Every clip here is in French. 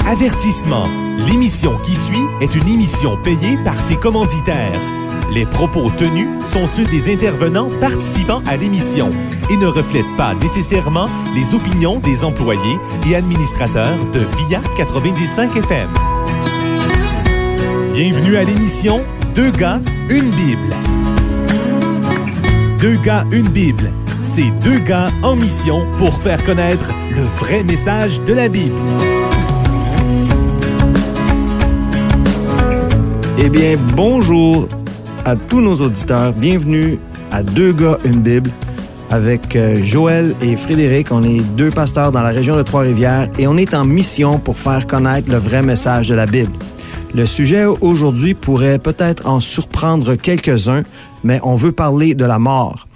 Avertissement. L'émission qui suit est une émission payée par ses commanditaires. Les propos tenus sont ceux des intervenants participant à l'émission et ne reflètent pas nécessairement les opinions des employés et administrateurs de VIA 95 FM. Bienvenue à l'émission Deux gars, une Bible. Deux gars, une Bible. C'est deux gars en mission pour faire connaître le vrai message de la Bible. Eh bien, bonjour à tous nos auditeurs. Bienvenue à Deux gars, une Bible avec Joël et Frédéric. On est deux pasteurs dans la région de Trois-Rivières et on est en mission pour faire connaître le vrai message de la Bible. Le sujet aujourd'hui pourrait peut-être en surprendre quelques-uns, mais on veut parler de la mort.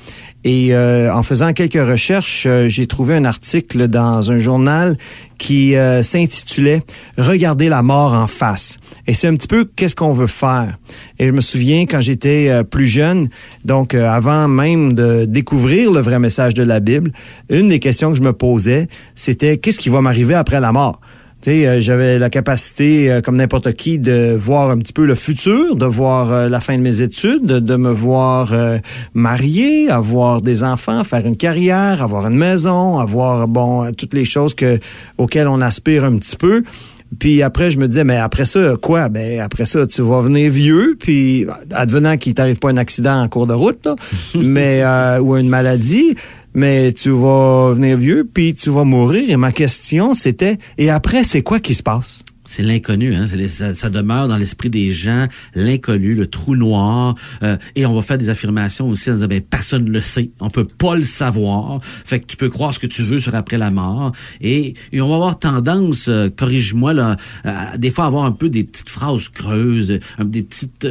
Et en faisant quelques recherches, j'ai trouvé un article dans un journal qui s'intitulait « Regarder la mort en face ». Et c'est un petit peu qu'est-ce qu'on veut faire. Et je me souviens quand j'étais plus jeune, donc avant même de découvrir le vrai message de la Bible, une des questions que je me posais, c'était « Qu'est-ce qui va m'arriver après la mort ?» Tu sais, j'avais la capacité, comme n'importe qui, de voir un petit peu le futur, de voir la fin de mes études, de me voir marié, avoir des enfants, faire une carrière, avoir une maison, avoir, toutes les choses auxquelles on aspire un petit peu. Puis après, je me disais, mais après ça, quoi? Ben après ça, tu vas venir vieux, puis advenant qu'il t'arrive pas un accident en cours de route, là, mais ou une maladie, mais tu vas venir vieux, puis tu vas mourir. Et ma question, c'était, et après, c'est quoi qui se passe? C'est l'inconnu, hein. Ça demeure dans l'esprit des gens, l'inconnu, le trou noir. Et on va faire des affirmations aussi en disant, personne ne le sait. On peut pas le savoir. Fait que tu peux croire ce que tu veux sur après la mort. Et on va avoir tendance, corrige-moi, là, à des fois avoir un peu des petites phrases creuses, des petites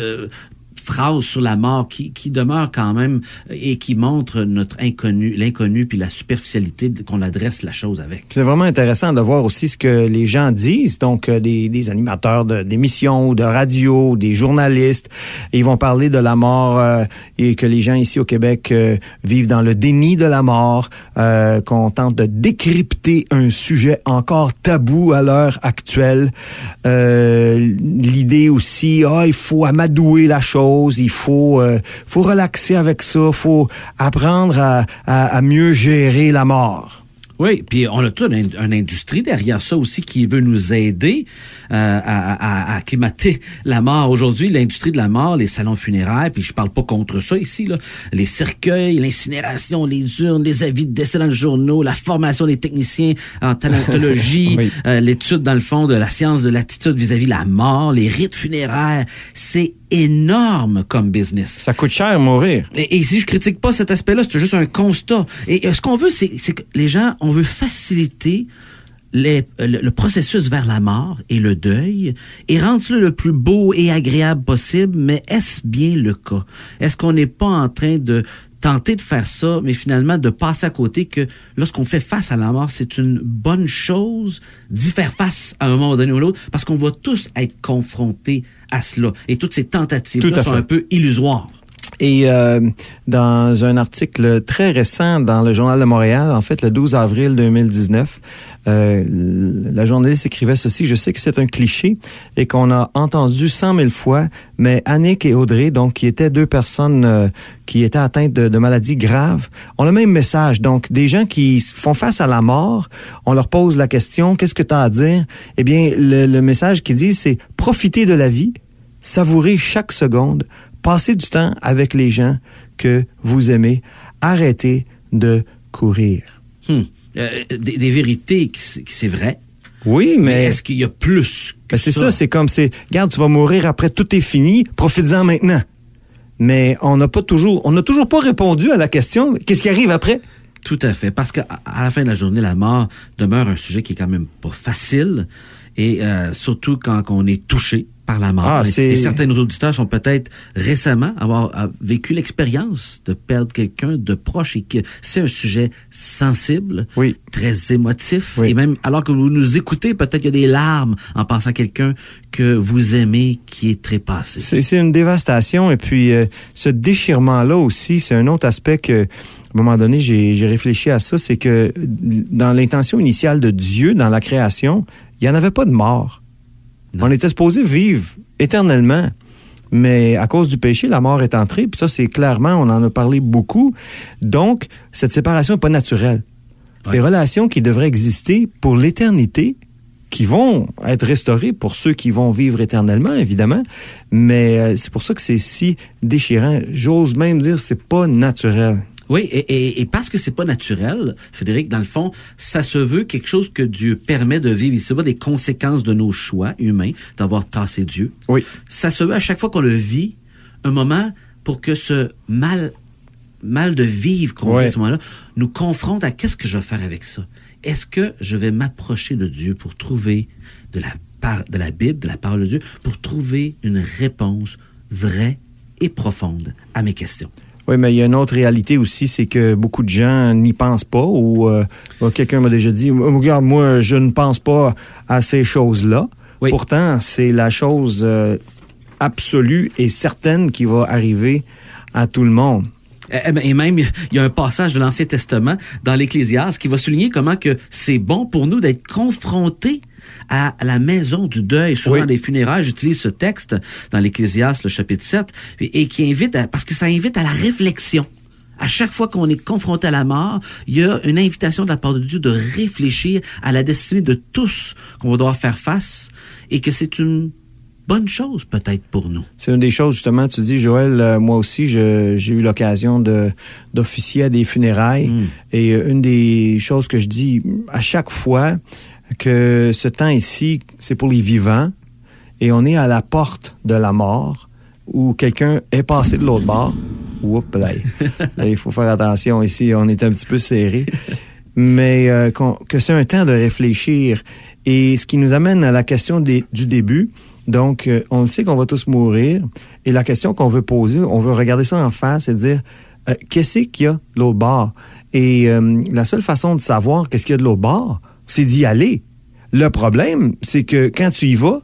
phrases sur la mort qui demeurent quand même et qui montrent notre l'inconnu puis la superficialité qu'on adresse la chose avec. C'est vraiment intéressant de voir aussi ce que les gens disent, donc des animateurs d'émissions, de radio, des journalistes. Ils vont parler de la mort et que les gens ici au Québec vivent dans le déni de la mort, qu'on tente de décrypter un sujet encore tabou à l'heure actuelle. L'idée aussi, il faut amadouer la chose. Il faut relaxer avec ça. Faut apprendre à mieux gérer la mort. Oui, puis on a toute une industrie derrière ça aussi qui veut nous aider à acclimater la mort. Aujourd'hui, l'industrie de la mort, les salons funéraires, puis je parle pas contre ça ici, là, les cercueils, l'incinération, les urnes, les avis de décès dans le journal, la formation des techniciens en thanatologie, oui. L'étude, dans le fond, de la science de l'attitude vis-à-vis de la mort, les rites funéraires, c'est énorme comme business. Ça coûte cher mourir. Et si je critique pas cet aspect-là, c'est juste un constat. Et ce qu'on veut, c'est que les gens, on veut faciliter le processus vers la mort et le deuil et rendre cela le plus beau et agréable possible, mais est-ce bien le cas? Est-ce qu'on n'est pas en train de tenter de faire ça, mais finalement de passer à côté que lorsqu'on fait face à la mort, c'est une bonne chose d'y faire face à un moment donné ou l'autre, parce qu'on va tous être confrontés à cela. Et toutes ces tentatives-là sont un peu illusoires. Et dans un article très récent dans le Journal de Montréal, en fait, le 12 avril 2019, la journaliste écrivait ceci: « Je sais que c'est un cliché et qu'on a entendu 100 000 fois, mais Annick et Audrey, donc qui étaient deux personnes qui étaient atteintes de maladies graves, ont le même message. Donc, des gens qui font face à la mort, on leur pose la question, qu'est-ce que tu as à dire? Eh bien, le message qu'ils disent, c'est profiter de la vie, savourer chaque seconde, passez du temps avec les gens que vous aimez. Arrêtez de courir. » Des vérités qui c'est vrai. Oui, mais est-ce qu'il y a plus que c'est ça? C'est comme regarde, tu vas mourir après, tout est fini, profites-en maintenant. Mais on n'a toujours pas répondu à la question, qu'est-ce qui arrive après? Tout à fait, parce qu'à la fin de la journée, la mort demeure un sujet qui est quand même pas facile, et surtout quand on est touché par la mort. Ah, et certains auditeurs sont peut-être récemment avoir vécu l'expérience de perdre quelqu'un de proche et que c'est un sujet sensible, oui. très émotif. Oui. Et même alors que vous nous écoutez, peut-être qu'il y a des larmes en pensant à quelqu'un que vous aimez qui est trépassé. C'est une dévastation. Et puis, ce déchirement-là aussi, c'est un autre aspect que, à un moment donné, j'ai réfléchi à ça. C'est que dans l'intention initiale de Dieu, dans la création, il n'y en avait pas de mort. Non. On était supposé vivre éternellement. Mais à cause du péché, la mort est entrée. Puis ça, c'est clairement, on en a parlé beaucoup. Donc, cette séparation n'est pas naturelle. C'est des relations qui devraient exister pour l'éternité, qui vont être restaurées pour ceux qui vont vivre éternellement, évidemment. Mais c'est pour ça que c'est si déchirant. J'ose même dire que c'est pas naturel. Oui, et parce que c'est pas naturel, Frédéric, dans le fond, ça se veut quelque chose que Dieu permet de vivre. C'est pas des conséquences de nos choix humains, d'avoir tassé Dieu. Oui. Ça se veut à chaque fois qu'on le vit, un moment pour que ce mal de vivre qu'on vit à ce moment-là nous confronte à qu'est-ce que je vais faire avec ça. Est-ce que je vais m'approcher de Dieu pour trouver de la Bible, de la parole de Dieu, pour trouver une réponse vraie et profonde à mes questions? Oui, mais il y a une autre réalité aussi, c'est que beaucoup de gens n'y pensent pas ou quelqu'un m'a déjà dit, regarde, moi, je ne pense pas à ces choses-là. Oui. Pourtant, c'est la chose absolue et certaine qui va arriver à tout le monde. Et même, il y a un passage de l'Ancien Testament dans l'Ecclésiaste qui va souligner comment que c'est bon pour nous d'être confrontés à la maison du deuil. Souvent, des funérailles, j'utilise ce texte dans l'Ecclésiaste, le chapitre 7, et qui invite parce que ça invite à la réflexion. À chaque fois qu'on est confronté à la mort, il y a une invitation de la part de Dieu de réfléchir à la destinée de tous qu'on va devoir faire face et que c'est une bonne chose peut-être pour nous. C'est une des choses, justement, tu dis, Joël, moi aussi, j'ai eu l'occasion d'officier à des funérailles. Et une des choses que je dis à chaque fois, que ce temps ici, c'est pour les vivants et on est à la porte de la mort où quelqu'un est passé de l'autre bord. Oups, là, il faut faire attention ici, on est un petit peu serré. Mais que c'est un temps de réfléchir. Et ce qui nous amène à la question du début. Donc, on sait qu'on va tous mourir. Et la question qu'on veut poser, on veut regarder ça en face et dire, qu'est-ce qu'il y a de l'autre bord? Et la seule façon de savoir qu'est-ce qu'il y a de l'autre bord, c'est d'y aller. Le problème, c'est que quand tu y vas,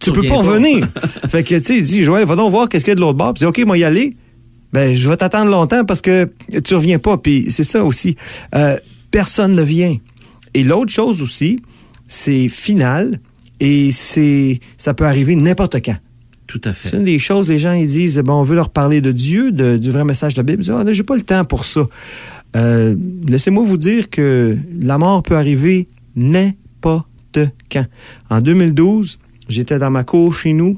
tu peux pas revenir. Fait que, tu sais, dis, Joël, va donc voir qu'est-ce qu'il y a de l'autre bord. Puis, OK, moi, y aller. Ben, je vais t'attendre longtemps parce que tu reviens pas. Puis, c'est ça aussi. Personne ne vient. Et l'autre chose aussi, c'est final et ça peut arriver n'importe quand. Tout à fait. C'est une des choses, les gens, ils disent, bon, on veut leur parler de Dieu, du vrai message de la Bible. Ils disent, là, j'ai pas le temps pour ça. Laissez-moi vous dire que la mort peut arriver n'importe quand. En 2012, j'étais dans ma cour chez nous.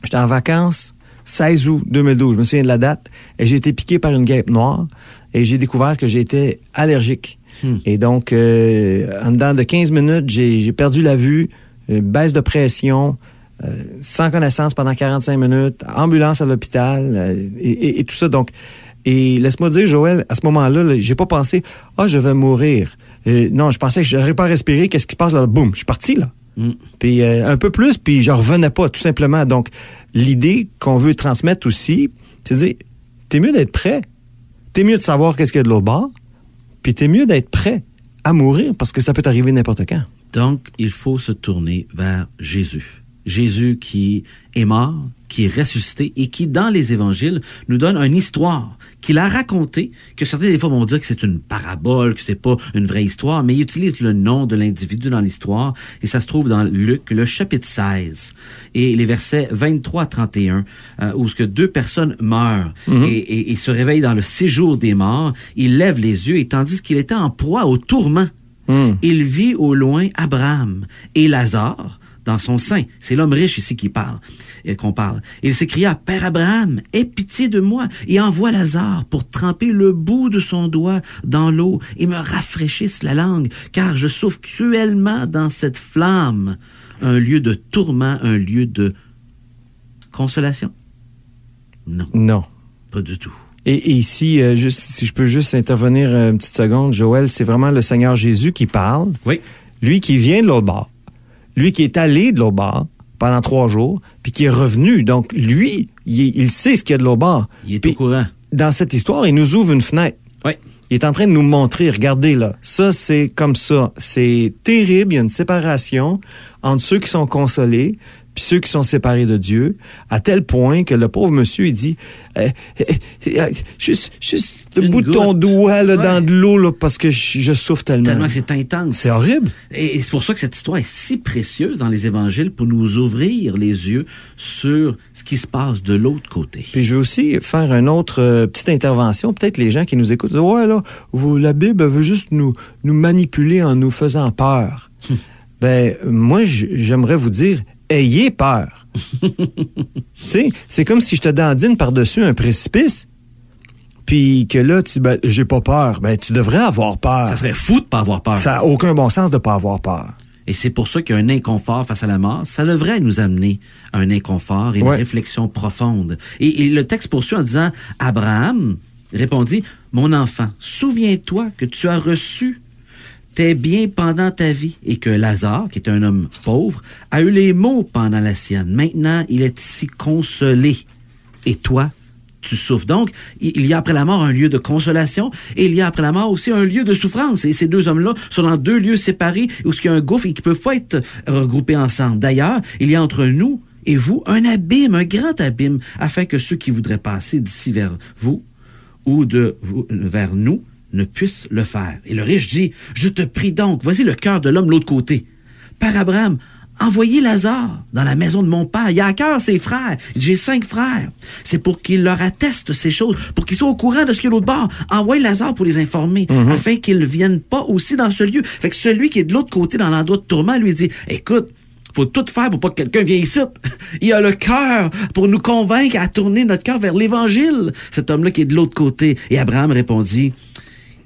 J'étais en vacances, 16 août 2012. Je me souviens de la date. Et j'ai été piqué par une guêpe noire. Et j'ai découvert que j'étais allergique. Et donc, en dedans de 15 minutes, j'ai perdu la vue, baisse de pression, sans connaissance pendant 45 minutes, ambulance à l'hôpital, et tout ça. Donc, et laisse-moi dire, Joël, à ce moment-là, j'ai pas pensé, je vais mourir. Non, je pensais que je n'aurais pas respiré. Qu'est-ce qui se passe là? Boum, je suis parti, là. Puis un peu plus, puis je revenais pas, tout simplement. Donc, l'idée qu'on veut transmettre aussi, c'est de dire, t'es mieux d'être prêt. T'es mieux de savoir qu'est-ce qu'il y a de l'autre bord, puis t'es mieux d'être prêt à mourir, parce que ça peut t'arriver n'importe quand. Donc, il faut se tourner vers Jésus. Jésus qui est mort, qui est ressuscité et qui, dans les évangiles, nous donne une histoire qu'il a racontée, que certains, des fois, vont dire que c'est une parabole, que c'est pas une vraie histoire, mais il utilise le nom de l'individu dans l'histoire, et ça se trouve dans Luc, le chapitre 16, et les versets 23 à 31, où ce que deux personnes meurent et se réveillent dans le séjour des morts, il lève les yeux, et tandis qu'il était en proie au tourment, il vit au loin Abraham et Lazare, dans son sein. C'est l'homme riche ici qu'on parle. Il s'écria, « Père Abraham, aie pitié de moi et envoie Lazare pour tremper le bout de son doigt dans l'eau et me rafraîchisse la langue, car je souffre cruellement dans cette flamme. » Un lieu de tourment, un lieu de consolation? Non. Non. Pas du tout. Et ici, si je peux juste intervenir une petite seconde, Joël, c'est vraiment le Seigneur Jésus qui parle. Oui. Lui qui vient de l'autre bord. Lui qui est allé de l'autre bord pendant 3 jours, puis qui est revenu. Donc, lui, il sait ce qu'il y a de l'autre bord. Il est au courant. Dans cette histoire, il nous ouvre une fenêtre. Oui. Il est en train de nous montrer, regardez là, ça c'est comme ça. C'est terrible, il y a une séparation entre ceux qui sont consolés puis ceux qui sont séparés de Dieu, à tel point que le pauvre monsieur, il dit juste le bout de ton doigt là, dans de l'eau là, parce que je souffre tellement. Tellement que c'est intense. C'est horrible. Et c'est pour ça que cette histoire est si précieuse dans les évangiles pour nous ouvrir les yeux sur ce qui se passe de l'autre côté. Puis je veux aussi faire une autre petite intervention. Peut-être les gens qui nous écoutent disent, ouais là, la Bible veut juste nous manipuler en nous faisant peur. Ben moi j'aimerais vous dire, ayez peur. Tu sais, c'est comme si je te dandine par-dessus un précipice, puis que là, j'ai pas peur. Ben, tu devrais avoir peur. Ça serait fou de pas avoir peur. Ça n'a aucun bon sens de pas avoir peur. Et c'est pour ça qu'il y a un inconfort face à la mort. Ça devrait nous amener à un inconfort et une réflexion profonde. Et le texte poursuit en disant, Abraham répondit, « Mon enfant, souviens-toi que tu as reçu tes biens pendant ta vie et que Lazare, qui était un homme pauvre, a eu les maux pendant la sienne. Maintenant, il est ici consolé. Et toi, tu souffres. » Donc, il y a après la mort un lieu de consolation et il y a après la mort aussi un lieu de souffrance. Et ces deux hommes-là sont dans 2 lieux séparés où il y a un gouffre et qui ne peuvent pas être regroupés ensemble. D'ailleurs, il y a entre nous et vous un abîme, un grand abîme, afin que ceux qui voudraient passer d'ici vers vous ou vers nous ne puisse le faire. Et le riche dit, « Je te prie donc, voici le cœur de l'homme de l'autre côté. Père Abraham, envoyez Lazare dans la maison de mon père. Il a à cœur ses frères. J'ai 5 frères. C'est pour qu'il leur atteste ces choses, pour qu'ils soient au courant de ce qu'il y a de l'autre bord. Envoyez Lazare pour les informer, afin qu'ils ne viennent pas aussi dans ce lieu. » Fait que celui qui est de l'autre côté, dans l'endroit de tourment, lui dit, « Écoute, faut tout faire pour pas que quelqu'un vienne ici. Il a le cœur pour nous convaincre à tourner notre cœur vers l'Évangile. » Cet homme-là qui est de l'autre côté. Et Abraham répondit,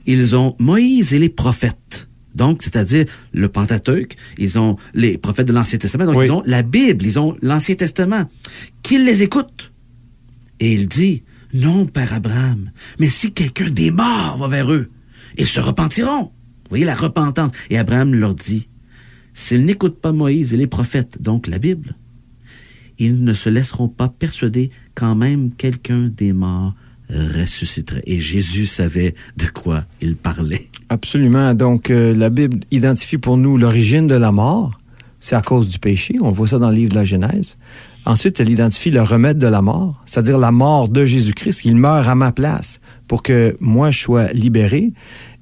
ils ont Moïse et les prophètes. Donc, c'est-à-dire le Pentateuque, ils ont les prophètes de l'Ancien Testament, donc ils ont la Bible, ils ont l'Ancien Testament. Qu'ils les écoutent. Et il dit, non, Père Abraham, mais si quelqu'un des morts va vers eux, ils se repentiront. Vous voyez la repentance. Et Abraham leur dit, s'ils n'écoutent pas Moïse et les prophètes, donc la Bible, ils ne se laisseront pas persuader quand même quelqu'un des morts ressusciterait. Et Jésus savait de quoi il parlait. Absolument. Donc, la Bible identifie pour nous l'origine de la mort. C'est à cause du péché. On voit ça dans le livre de la Genèse. Ensuite, elle identifie le remède de la mort, c'est-à-dire la mort de Jésus-Christ, qu'il meurt à ma place pour que moi, je sois libéré.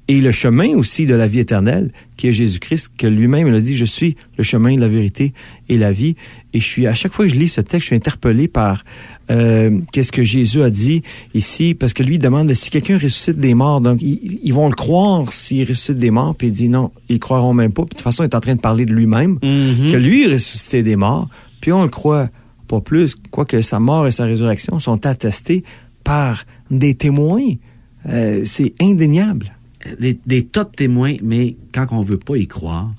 Et le chemin aussi de la vie éternelle, qui est Jésus-Christ, que lui-même, il a dit, je suis le chemin, la vérité et la vie. Et à chaque fois que je lis ce texte, je suis interpellé par qu'est-ce que Jésus a dit ici, parce que lui, il demande si quelqu'un ressuscite des morts, donc ils vont le croire s'il ressuscite des morts, puis il dit non, ils ne croiront même pas. Puis de toute façon, il est en train de parler de lui-même, que lui, il ressuscitait des morts, puis on le croit pas plus, quoique sa mort et sa résurrection sont attestés par des témoins. C'est indéniable. Des tas de témoins, mais quand on ne veut pas y croire,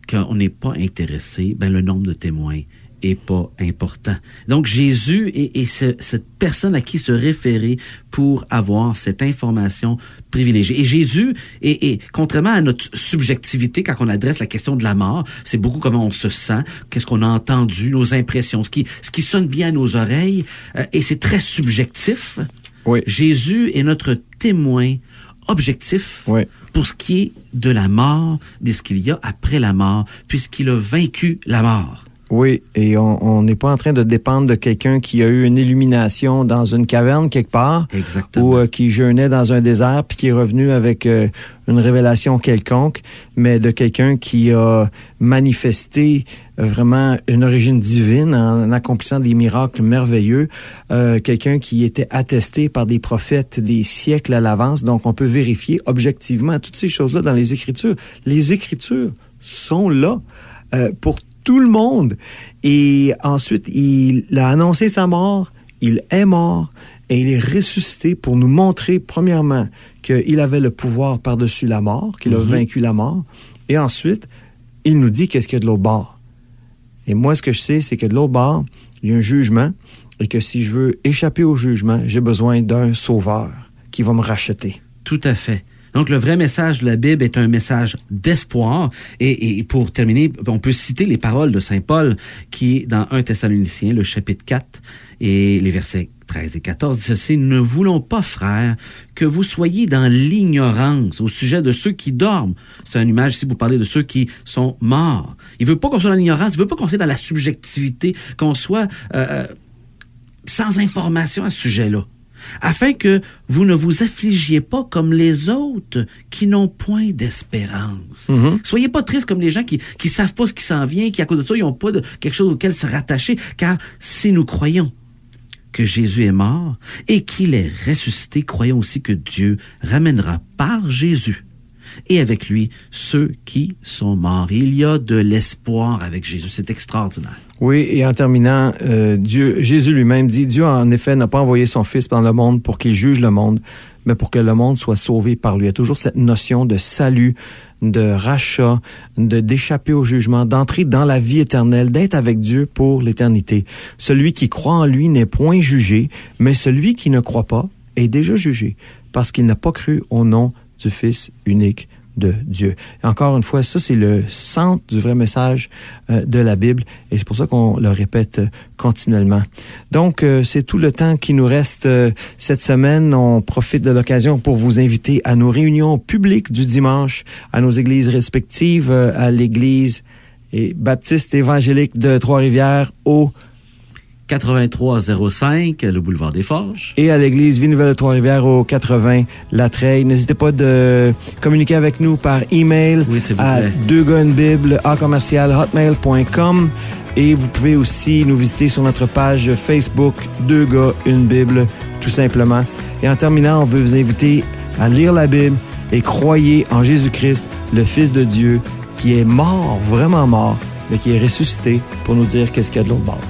qu'on n'est pas intéressé, ben le nombre de témoins est pas important. Donc Jésus est cette personne à qui se référer pour avoir cette information privilégiée. Et Jésus est contrairement à notre subjectivité quand on adresse la question de la mort, c'est beaucoup comment on se sent, qu'est-ce qu'on a entendu, nos impressions, ce qui sonne bien à nos oreilles, et c'est très subjectif. Oui. Jésus est notre témoin objectif pour ce qui est de la mort, de ce qu'il y a après la mort, puisqu'il a vaincu la mort. Oui, et on n'est pas en train de dépendre de quelqu'un qui a eu une illumination dans une caverne quelque part. Exactement. Ou qui jeûnait dans un désert puis qui est revenu avec une révélation quelconque, mais de quelqu'un qui a manifesté vraiment une origine divine en accomplissant des miracles merveilleux. Quelqu'un qui était attesté par des prophètes des siècles à l'avance. Donc, on peut vérifier objectivement toutes ces choses-là dans les Écritures. Les Écritures sont là pour tout le monde. Et ensuite, il a annoncé sa mort, il est mort et il est ressuscité pour nous montrer, premièrement, qu'il avait le pouvoir par-dessus la mort, qu'il a vaincu la mort. Et ensuite, il nous dit qu'est-ce qu'il y a de l'autre bord. Et moi, ce que je sais, c'est que de l'autre bord, il y a un jugement et que si je veux échapper au jugement, j'ai besoin d'un sauveur qui va me racheter. Tout à fait. Donc, le vrai message de la Bible est un message d'espoir. Et pour terminer, on peut citer les paroles de Saint Paul qui est dans 1 Thessaloniciens, le chapitre 4 et les versets 13 et 14, dit ceci: « Nous ne voulons pas, frères, que vous soyez dans l'ignorance au sujet de ceux qui dorment. » C'est une image ici pour parler de ceux qui sont morts. Il veut pas qu'on soit dans l'ignorance, il veut pas qu'on soit dans la subjectivité, qu'on soit sans information à ce sujet-là, afin que vous ne vous affligiez pas comme les autres qui n'ont point d'espérance. Soyez pas tristes comme les gens qui savent pas ce qui s'en vient, qui à cause de ça, ils n'ont pas de quelque chose auquel se rattacher, car si nous croyons que Jésus est mort et qu'il est ressuscité, croyons aussi que Dieu ramènera par Jésus et avec lui ceux qui sont morts. Il y a de l'espoir avec Jésus. C'est extraordinaire. Oui, et en terminant, Jésus lui-même dit, Dieu en effet n'a pas envoyé son Fils dans le monde pour qu'il juge le monde, mais pour que le monde soit sauvé par lui. Il y a toujours cette notion de salut, de rachat, d'échapper au jugement, d'entrer dans la vie éternelle, d'être avec Dieu pour l'éternité. Celui qui croit en lui n'est point jugé, mais celui qui ne croit pas est déjà jugé, parce qu'il n'a pas cru au nom du Fils unique de Dieu. Et encore une fois, ça, c'est le centre du vrai message de la Bible, et c'est pour ça qu'on le répète continuellement. Donc, c'est tout le temps qui nous reste cette semaine. On profite de l'occasion pour vous inviter à nos réunions publiques du dimanche, à nos églises respectives, à l'église baptiste évangélique de Trois-Rivières, au 8305, le boulevard des Forges. Et à l'église Vie-Nouvelle de Trois-Rivières au 80 La Treille. N'hésitez pas de communiquer avec nous par email à 2gars-une-bible@hotmail.com. Et vous pouvez aussi nous visiter sur notre page Facebook 2 gars, une Bible, tout simplement. Et en terminant, on veut vous inviter à lire la Bible et croyez en Jésus-Christ, le Fils de Dieu, qui est mort, vraiment mort, mais qui est ressuscité pour nous dire qu'est-ce qu'il y a de l'autre bord.